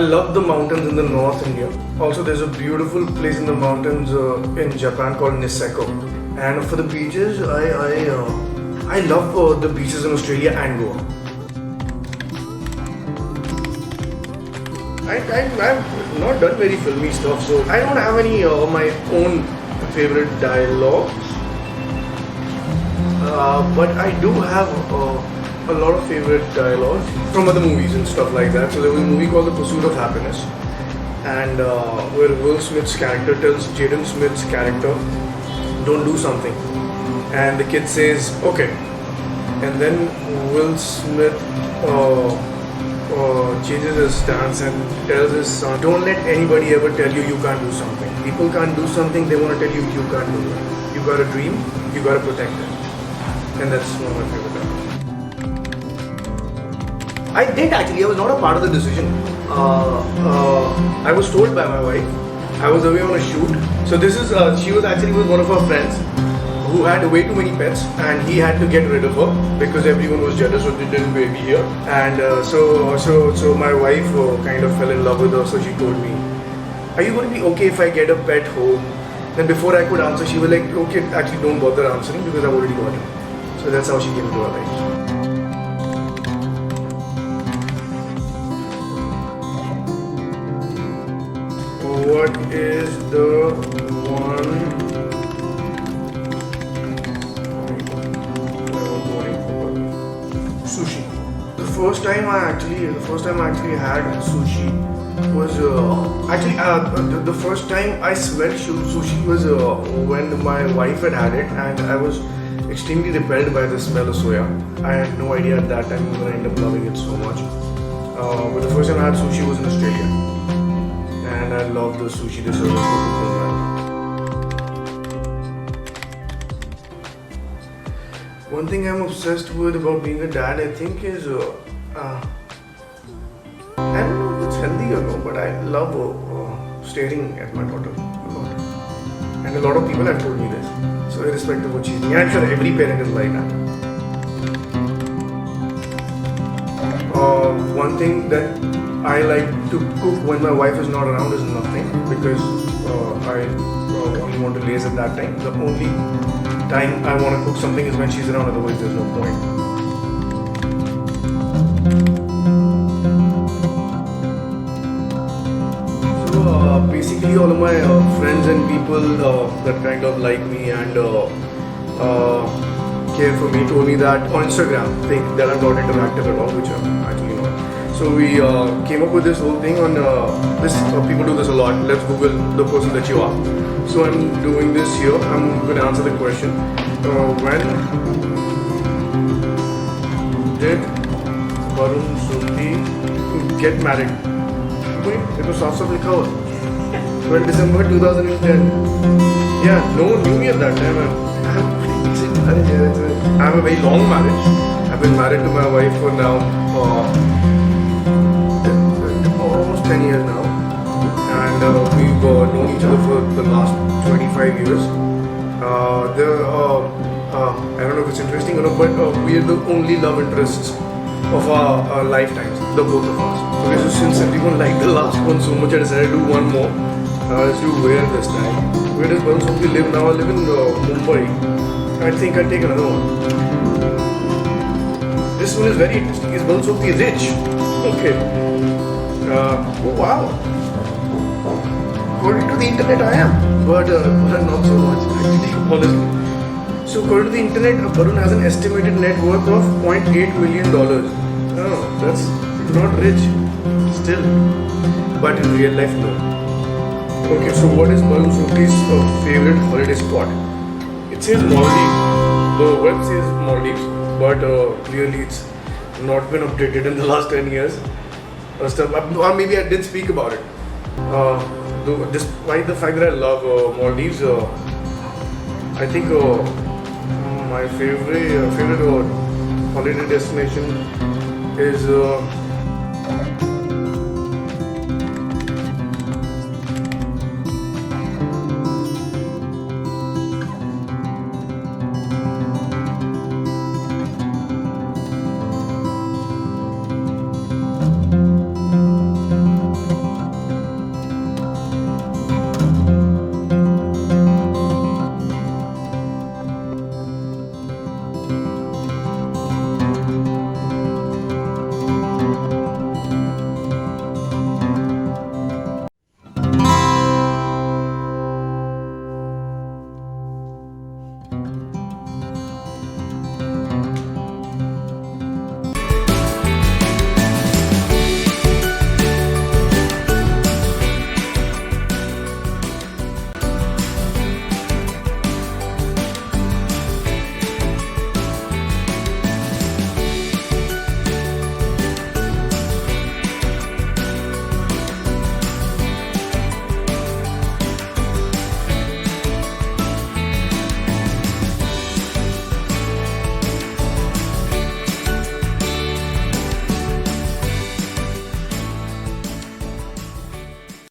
love the mountains in the North India. Also, there's a beautiful place in the mountains in Japan called Niseko. And for the beaches, I love the beaches in Australia and Goa. I've not done very filmy stuff, so I don't have any my own favorite dialogue. But I do have a lot of favorite dialogues from other movies and stuff like that. So there was a movie called The Pursuit of Happiness, and where Will Smith's character tells Jaden Smith's character, don't do something, and the kid says okay, and then Will Smith changes his stance and tells his son, don't let anybody ever tell you can't do something. People can't do something, they want to tell you can't do it. You got a dream, you got to protect it. And that's one of my favorite dialogues. I did actually, I was not a part of the decision. I was told by my wife. I was away on a shoot. So this is, she was actually with one of her friends who had way too many pets, and he had to get rid of her because everyone was jealous of the little baby here. And so my wife kind of fell in love with her, so she told me, are you going to be okay if I get a pet home? Then before I could answer, she was like, okay, actually don't bother answering because I've already got him. So that's how she came into our lives. What is the one sushi? The first time I actually had sushi was the first time I smelled sushi was when my wife had it, and I was extremely repelled by the smell of soya. I had no idea at that time I was going to end up loving it so much. But the first time I had sushi was in Australia, and I love the sushi they serve in Coconut. One thing I'm obsessed with about being a dad, I think, is I don't know if it's healthy or no, but I love staring at my daughter a lot. And a lot of people have told me this. So irrespective of what she's doing, I'm sure every parent is like that. One thing that I like to cook when my wife is not around is nothing, because I only want to laze at that time. The only time I want to cook something is when she's around, otherwise there's no point. So basically all of my friends and people that kind of like me and care for me told me that on Instagram, think that I'm not interactive at all, which I'm actually not. So we came up with this whole thing on this. People do this a lot. Let's Google the person that you are. So I'm doing this here. I'm going to answer the question. When did Barun Sobti get married? Wait, it was साफ लिखा हुआ. 12 December 2010. Yeah, no one knew me at that time. I have a very long marriage. I've been married to my wife for now almost 10 years now, and we've known each other for the last 25 years. I don't know if it's interesting or not, but we are the only love interests of our lifetimes, the both of us. Okay, so since everyone liked the last one so much, I decided to do one more. Let's do where this time. Where does Barun Sobti live now? I live in Mumbai. I think I'll take another one. This one is very interesting. Is Barun Sobti rich? Okay. Oh wow. According to the internet, I am, but not so much actually, honestly. So according to the internet, Barun has an estimated net worth of $0.8 million. Oh, that's not rich, still, but in real life, no. Okay, so what is Barun Sobti's favorite holiday spot? It says Maldives. The web says Maldives, but really it's not been updated in the last 10 years. Or maybe I did speak about it. Despite the fact that I love Maldives, I think my favorite holiday destination is